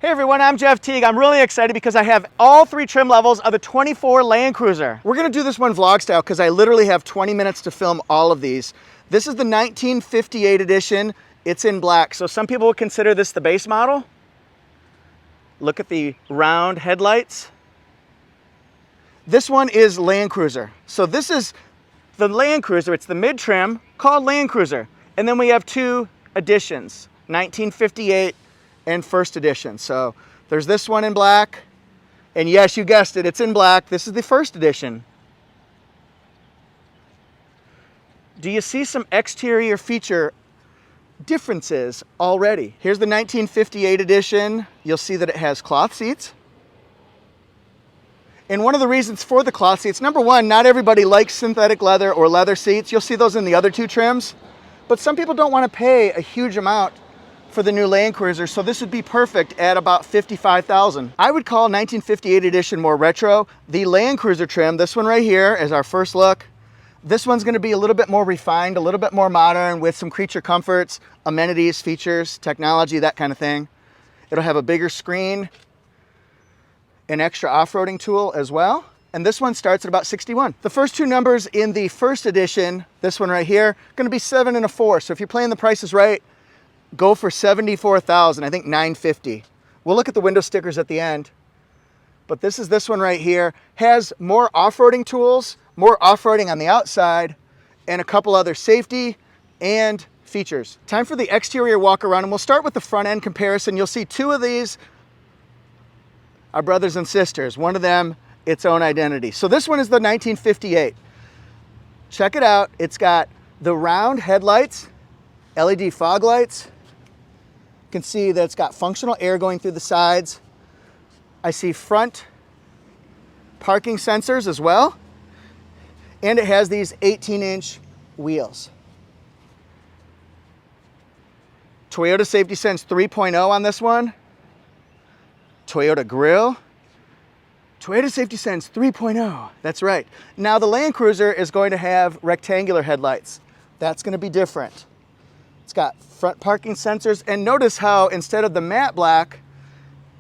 Hey everyone, I'm Jeff Teague. I'm really excited because I have all three trim levels of the 24 Land Cruiser. We're gonna do this one vlog style because I literally have 20 minutes to film all of these. This is the 1958 edition. It's in black. So some people would consider this the base model. Look at the round headlights. This one is Land Cruiser. So this is the Land Cruiser. It's the mid-trim called Land Cruiser. And then we have two editions, 1958 and first edition. So there's this one in black, and yes, you guessed it, it's in black. This is the first edition. Do you see some exterior feature differences already? Here's the 1958 edition. You'll see that it has cloth seats. And one of the reasons for the cloth seats, number one, not everybody likes synthetic leather or leather seats. You'll see those in the other two trims, but some people don't want to pay a huge amount for the new Land Cruiser, so this would be perfect at about $55,000. I would call 1958 edition more retro. The Land Cruiser trim, this one right here, is our first look. This one's gonna be a little bit more refined, a little bit more modern with some creature comforts, amenities, features, technology, that kind of thing. It'll have a bigger screen, an extra off-roading tool as well. And this one starts at about 61. The first two numbers in the first edition, this one right here, gonna be 7 and a 4. So if you're playing the prices right, go for $74,000, I think $950. We'll look at the window stickers at the end. But this is this one right here. Has more off-roading tools, more off-roading on the outside, and a couple other safety and features. Time for the exterior walk around, and we'll start with the front end comparison. You'll see two of these are brothers and sisters. One of them, its own identity. So this one is the 1958. Check it out. It's got the round headlights, LED fog lights. You can see that it's got functional air going through the sides. I see front parking sensors as well. And it has these 18-inch wheels. Toyota Safety Sense 3.0 on this one. Toyota grille. Toyota Safety Sense 3.0, that's right. Now the Land Cruiser is going to have rectangular headlights. That's going to be different. It's got front parking sensors, and notice how instead of the matte black,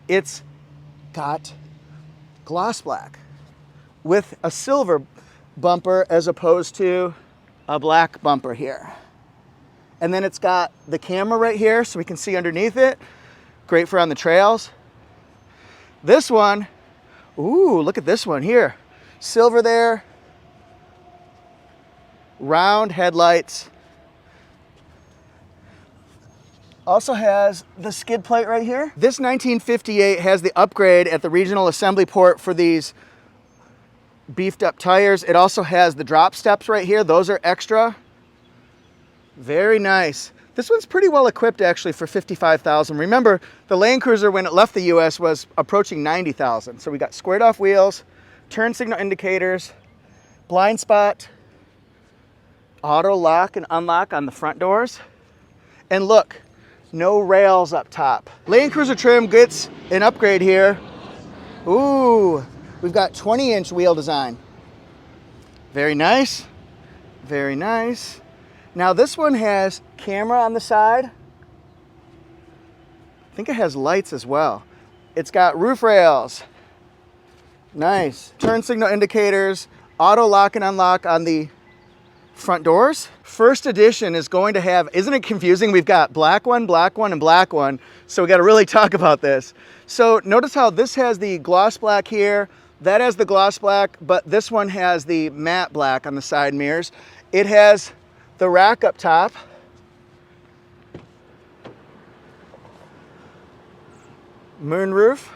it's got gloss black with a silver bumper as opposed to a black bumper here. And then it's got the camera right here so we can see underneath it. Great for on the trails. This one, ooh, look at this one here. Silver there, round headlights. Also has the skid plate right here. This 1958 has the upgrade at the regional assembly port for these beefed up tires. It also has the drop steps right here. Those are extra. Very nice. This one's pretty well equipped actually for $55,000. Remember, the Land Cruiser when it left the US was approaching $90,000. So we got squared off wheels, turn signal indicators, blind spot, auto lock and unlock on the front doors. And look, no rails up top. Land Cruiser trim gets an upgrade here. Ooh, we've got 20-inch wheel design. Very nice, very nice. Now this one has camera on the side. I think it has lights as well. It's got roof rails. Nice. Turn signal indicators, auto lock and unlock on the front doors. First edition is going to have, isn't it confusing? We've got black one, and black one. So we got to really talk about this. So notice how this has the gloss black here. That has the gloss black, but this one has the matte black on the side mirrors. It has the rack up top. Moonroof.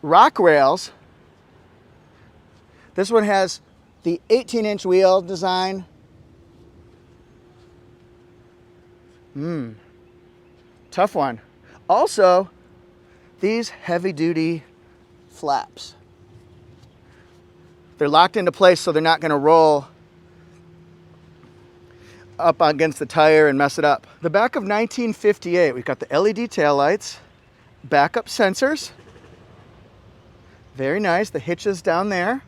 Rock rails. This one has the 18-inch wheel design. Tough one. Also, these heavy-duty flaps. They're locked into place so they're not going to roll up against the tire and mess it up. The back of 1958, we've got the LED taillights, backup sensors. Very nice. The hitches down there.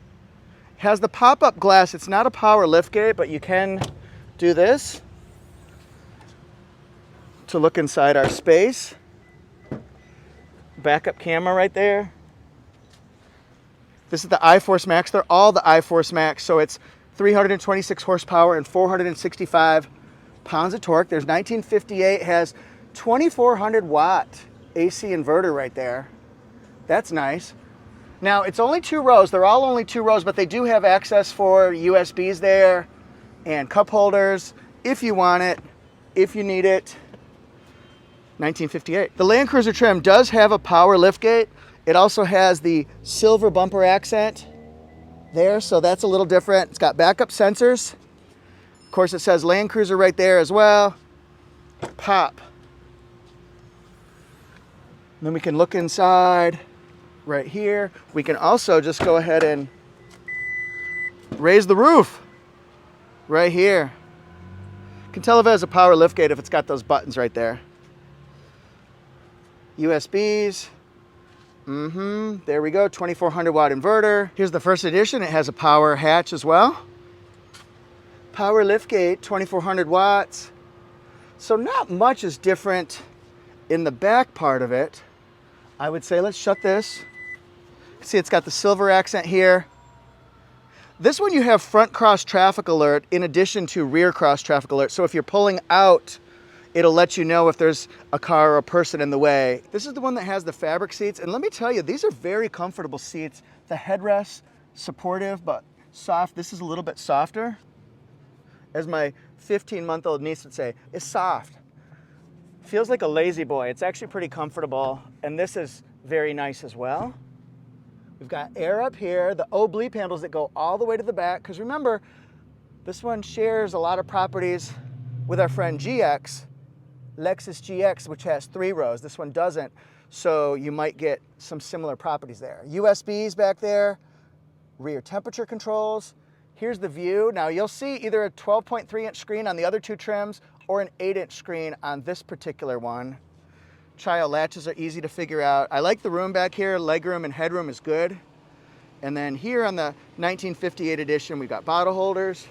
Has the pop-up glass. It's not a power lift gate, but you can do this to look inside our space. Backup camera right there. This is the iForce Max. They're all the iForce Max, so it's 326 horsepower and 465 pounds of torque. There's 1958, has 2400 watt AC inverter right there. That's nice. Now, it's only 2 rows. They're all only 2 rows, but they do have access for USBs there and cup holders if you want it, if you need it. 1958. The Land Cruiser trim does have a power liftgate. It also has the silver bumper accent there, so that's a little different. It's got backup sensors. Of course, it says Land Cruiser right there as well. Pop. And then we can look inside right here. We can also just go ahead and raise the roof right here. You can tell if it has a power liftgate if it's got those buttons right there. USBs. There we go, 2400 watt inverter. Here's the first edition. It has a power hatch as well. Power liftgate, 2400 watts. So not much is different in the back part of it. I would say let's shut this. See, it's got the silver accent here. This one you have front cross traffic alert in addition to rear cross traffic alert. So if you're pulling out, it'll let you know if there's a car or a person in the way. This is the one that has the fabric seats. And let me tell you, these are very comfortable seats. The headrest, supportive, but soft. This is a little bit softer. As my 15-month-old niece would say, it's soft. Feels like a lazy boy. It's actually pretty comfortable. And this is very nice as well. We've got air up here, the oblique handles that go all the way to the back. Because remember, this one shares a lot of properties with our friend GX, Lexus GX, which has 3 rows. This one doesn't, so you might get some similar properties there. USBs back there, rear temperature controls. Here's the view. Now you'll see either a 12.3-inch screen on the other 2 trims or an 8-inch screen on this particular one. Child latches are easy to figure out. I like the room back here. Legroom and headroom is good. And then here on the 1958 edition, we've got bottle holders.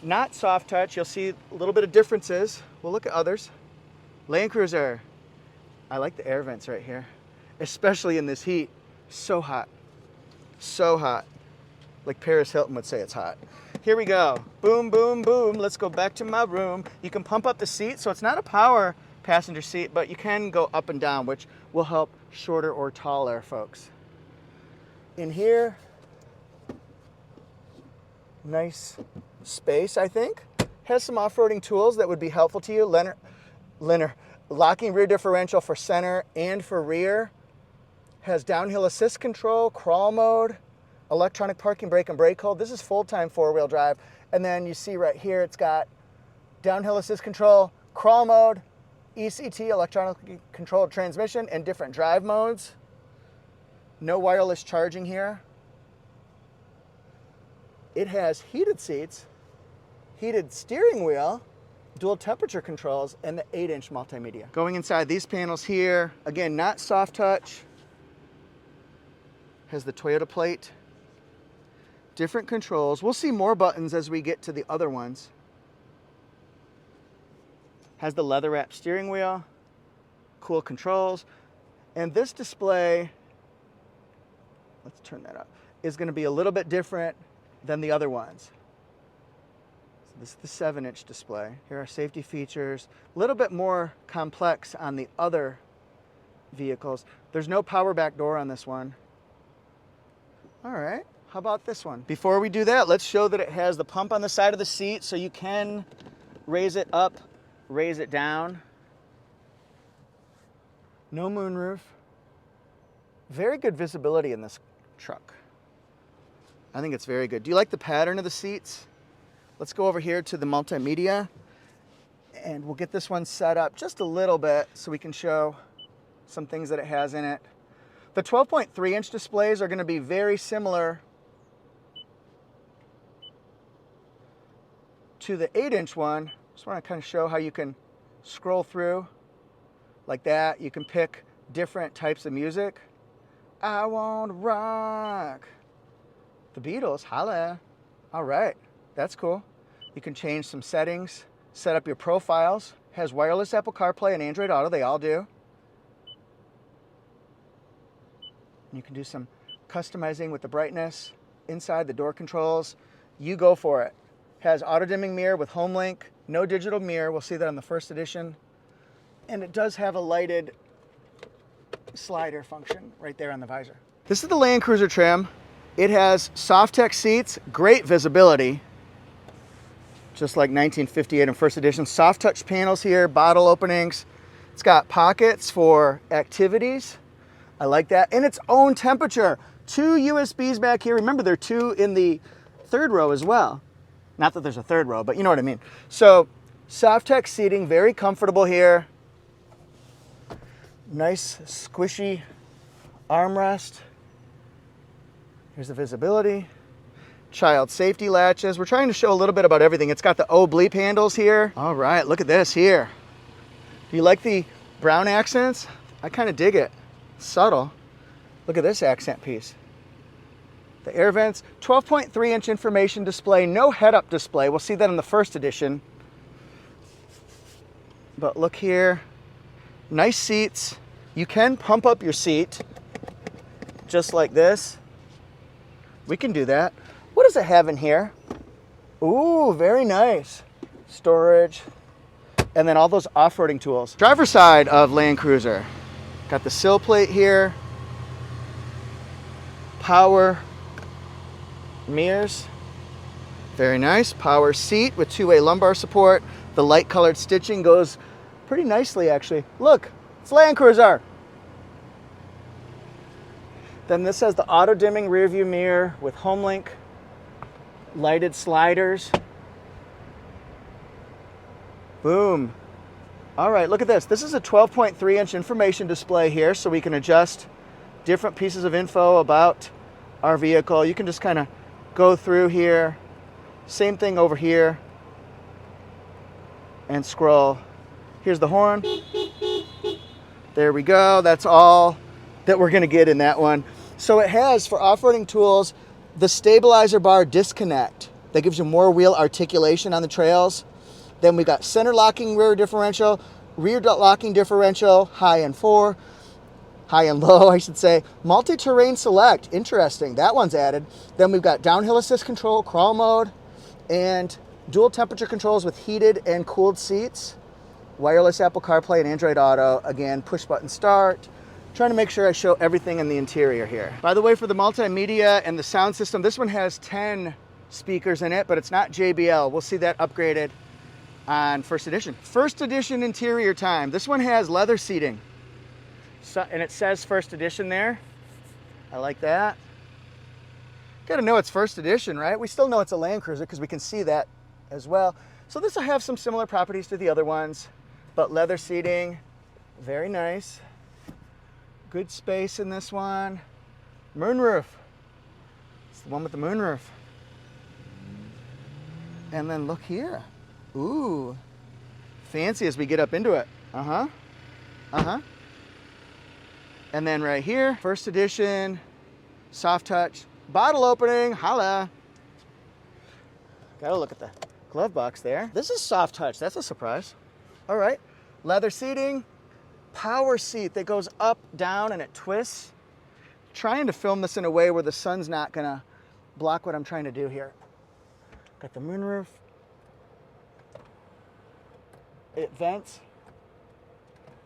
Not soft touch. You'll see a little bit of differences. We'll look at others. Land Cruiser. I like the air vents right here, especially in this heat. So hot. So hot. Like Paris Hilton would say it's hot. Here we go. Boom, boom, boom. Let's go back to my room. You can pump up the seat, so it's not a power passenger seat, but you can go up and down, which will help shorter or taller folks. In here, nice space, I think. Has some off-roading tools that would be helpful to you. Locking rear differential for center and for rear. Has downhill assist control, crawl mode, electronic parking brake and brake hold. This is full-time 4-wheel drive. And then you see right here, it's got downhill assist control, crawl mode, ECT, electronically controlled transmission, and different drive modes. No wireless charging here. It has heated seats, heated steering wheel, dual temperature controls, and the 8-inch multimedia. Going inside these panels here, again, not soft touch. Has the Toyota plate. Different controls. We'll see more buttons as we get to the other ones. Has the leather wrap steering wheel, cool controls, and this display, let's turn that up, is going to be a little bit different than the other ones. So this is the 7-inch display. Here are safety features, a little bit more complex on the other vehicles. There's no power back door on this one. All right, how about this one? Before we do that, let's show that it has the pump on the side of the seat, so you can raise it up, raise it down. No moonroof. Very good visibility in this truck. I think it's very good. Do you like the pattern of the seats? Let's go over here to the multimedia and we'll get this one set up just a little bit so we can show some things that it has in it. The 12.3-inch displays are going to be very similar to the 8-inch one. Just want to kind of show how you can scroll through like that. You can pick different types of music. I want to rock. The Beatles, holla. All right, that's cool. You can change some settings, set up your profiles. Has wireless Apple CarPlay and Android Auto. They all do. You can do some customizing with the brightness. Inside, the door controls. You go for it. Has auto-dimming mirror with home link. No digital mirror. We'll see that on the first edition. And it does have a lighted slider function right there on the visor. This is the Land Cruiser trim. It has Soft-Tech seats, great visibility, just like 1958 in first edition. Soft touch panels here, bottle openings. It's got pockets for activities. I like that. And its own temperature. 2 USBs back here. Remember, there are 2 in the third row as well. Not that there's a third row, but you know what I mean. So, Soft-Tech seating, very comfortable here. Nice, squishy armrest. Here's the visibility. Child safety latches. We're trying to show a little bit about everything. It's got the O bleep handles here. All right, look at this here. Do you like the brown accents? I kind of dig it. It's subtle. Look at this accent piece. The air vents, 12.3-inch information display, no head-up display. We'll see that in the first edition. But look here, nice seats. You can pump up your seat, just like this. We can do that. What does it have in here? Ooh, very nice. Storage. And then all those off-roading tools. Driver's side of Land Cruiser. Got the sill plate here. Power mirrors. Very nice. Power seat with 2-way lumbar support. The light colored stitching goes pretty nicely, actually. Look, it's Land Cruiser. Then this has the auto dimming rear view mirror with HomeLink, lighted sliders. Boom. All right, look at this. This is a 12.3-inch information display here, so we can adjust different pieces of info about our vehicle. You can just kind of go through here. Same thing over here. And scroll. Here's the horn. There we go. That's all that we're going to get in that one. So it has, for off-roading tools, the stabilizer bar disconnect. That gives you more wheel articulation on the trails. Then we got center locking rear differential, rear locking differential, high and low, I should say. Multi-terrain select, interesting, that one's added. Then we've got downhill assist control, crawl mode, and dual temperature controls with heated and cooled seats. Wireless Apple CarPlay and Android Auto. Again, push button start. Trying to make sure I show everything in the interior here. By the way, for the multimedia and the sound system, this one has 10 speakers in it, but it's not JBL. We'll see that upgraded on first edition. First edition interior time. This one has leather seating. So, and it says first edition there. I like that. Gotta know it's first edition, right? We still know it's a Land Cruiser because we can see that as well. So this will have some similar properties to the other ones, but leather seating, very nice. Good space in this one. Moonroof. It's the one with the moonroof. And then look here. Ooh. Fancy as we get up into it. Uh-huh. Uh-huh. And then right here, first edition, soft touch, bottle opening, holla. Gotta look at the glove box there. This is soft touch, that's a surprise. All right, leather seating, power seat that goes up, down, and it twists. Trying to film this in a way where the sun's not gonna block what I'm trying to do here. Got the moonroof. It vents.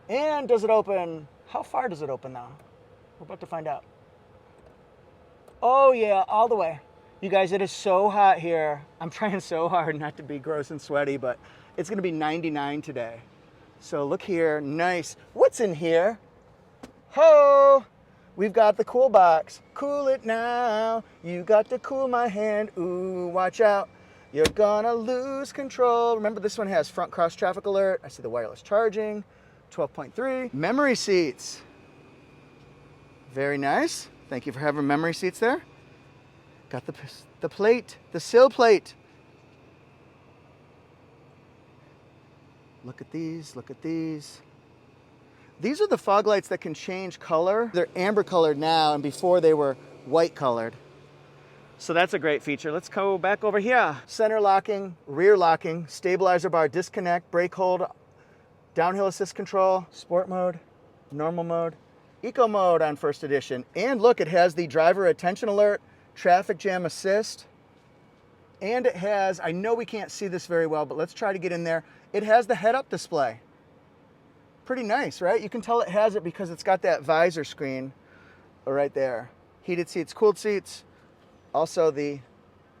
And does it open? How far does it open now? We're about to find out. Oh yeah, all the way. You guys, it is so hot here. I'm trying so hard not to be gross and sweaty, but it's gonna be 99 today. So look here, nice. What's in here? Ho! We've got the cool box. Cool it now. You got to cool my hand. Ooh, watch out. You're gonna lose control. Remember, this one has front cross traffic alert. I see the wireless charging. 12.3. Memory seats. Very nice. Thank you for having memory seats there. Got the plate, the sill plate. Look at these, look at these. These are the fog lights that can change color. They're amber colored now, and before they were white colored. So that's a great feature. Let's go back over here. Center locking, rear locking, stabilizer bar disconnect, brake hold, downhill assist control, sport mode, normal mode, eco mode on first edition. And look, it has the driver attention alert, traffic jam assist, and it has, I know we can't see this very well, but let's try to get in there. It has the head-up display. Pretty nice, right? You can tell it has it because it's got that visor screen right there. Heated seats, cooled seats. Also the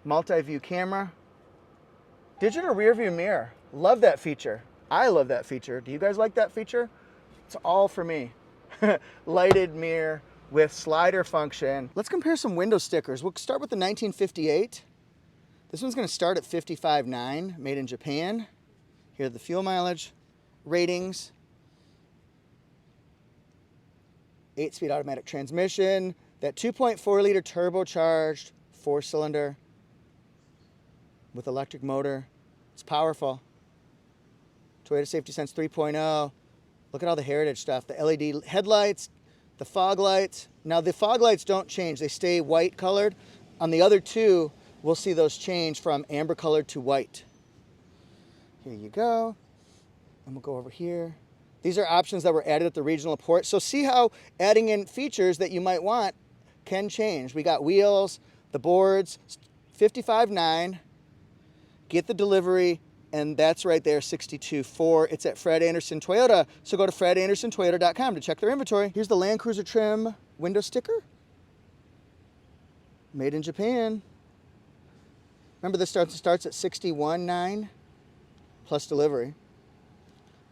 multi-view camera. Digital rear view mirror. Love that feature. I love that feature. Do you guys like that feature? It's all for me. Lighted mirror with slider function. Let's compare some window stickers. We'll start with the 1958. This one's going to start at 55.9, made in Japan. Here are the fuel mileage, ratings, 8-speed automatic transmission, that 2.4 liter turbocharged 4-cylinder with electric motor. It's powerful. Toyota Safety Sense 3.0. Look at all the heritage stuff. The LED headlights, the fog lights. Now the fog lights don't change. They stay white colored. On the other two, we'll see those change from amber colored to white. Here you go. And we'll go over here. These are options that were added at the regional port. So see how adding in features that you might want can change. We got wheels, the boards, 55.9. Get the delivery, and that's right there, 62.4. It's at Fred Anderson Toyota. So go to fredandersontoyota.com to check their inventory. Here's the Land Cruiser trim window sticker. Made in Japan. Remember, this starts at 61.9 plus delivery.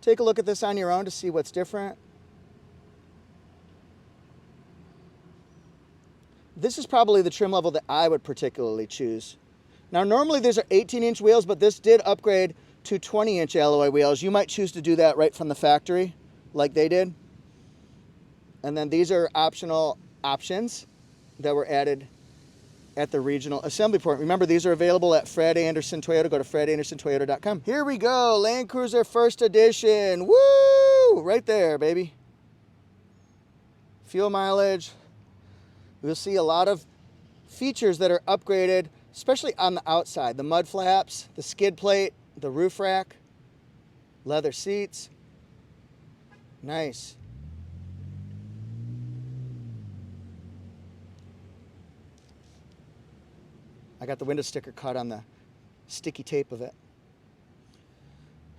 Take a look at this on your own to see what's different. This is probably the trim level that I would particularly choose. Now, normally these are 18-inch wheels, but this did upgrade to 20-inch alloy wheels. You might choose to do that right from the factory, like they did. And then these are optional options that were added at the regional assembly port. Remember, these are available at Fred Anderson Toyota. Go to fredandersontoyota.com. Here we go, Land Cruiser First Edition. Woo! Right there, baby. Fuel mileage. You'll see a lot of features that are upgraded, especially on the outside. The mud flaps, the skid plate, the roof rack, leather seats. Nice. I got the window sticker cut on the sticky tape of it.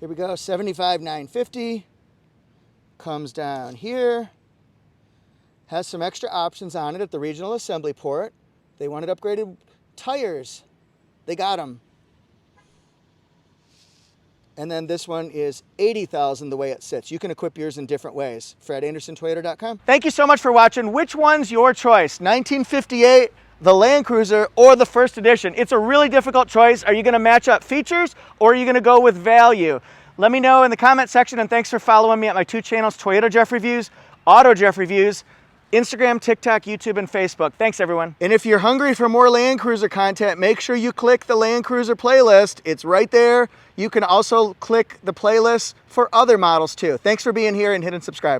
Here we go, 75,950. Comes down here. Has some extra options on it at the regional assembly port. They wanted upgraded tires. They got them. And then this one is $80,000 the way it sits. You can equip yours in different ways. fredandersontoyota.com. Thank you so much for watching. Which one's your choice? 1958, the Land Cruiser, or the First Edition? It's a really difficult choice. Are you going to match up features, or are you going to go with value? Let me know in the comment section, and thanks for following me at my two channels, Toyota Jeff Reviews, Auto Jeff Reviews, Instagram, TikTok, YouTube, and Facebook. Thanks, everyone. And if you're hungry for more Land Cruiser content, make sure you click the Land Cruiser playlist. It's right there. You can also click the playlist for other models, too. Thanks for being here, and hit and subscribe.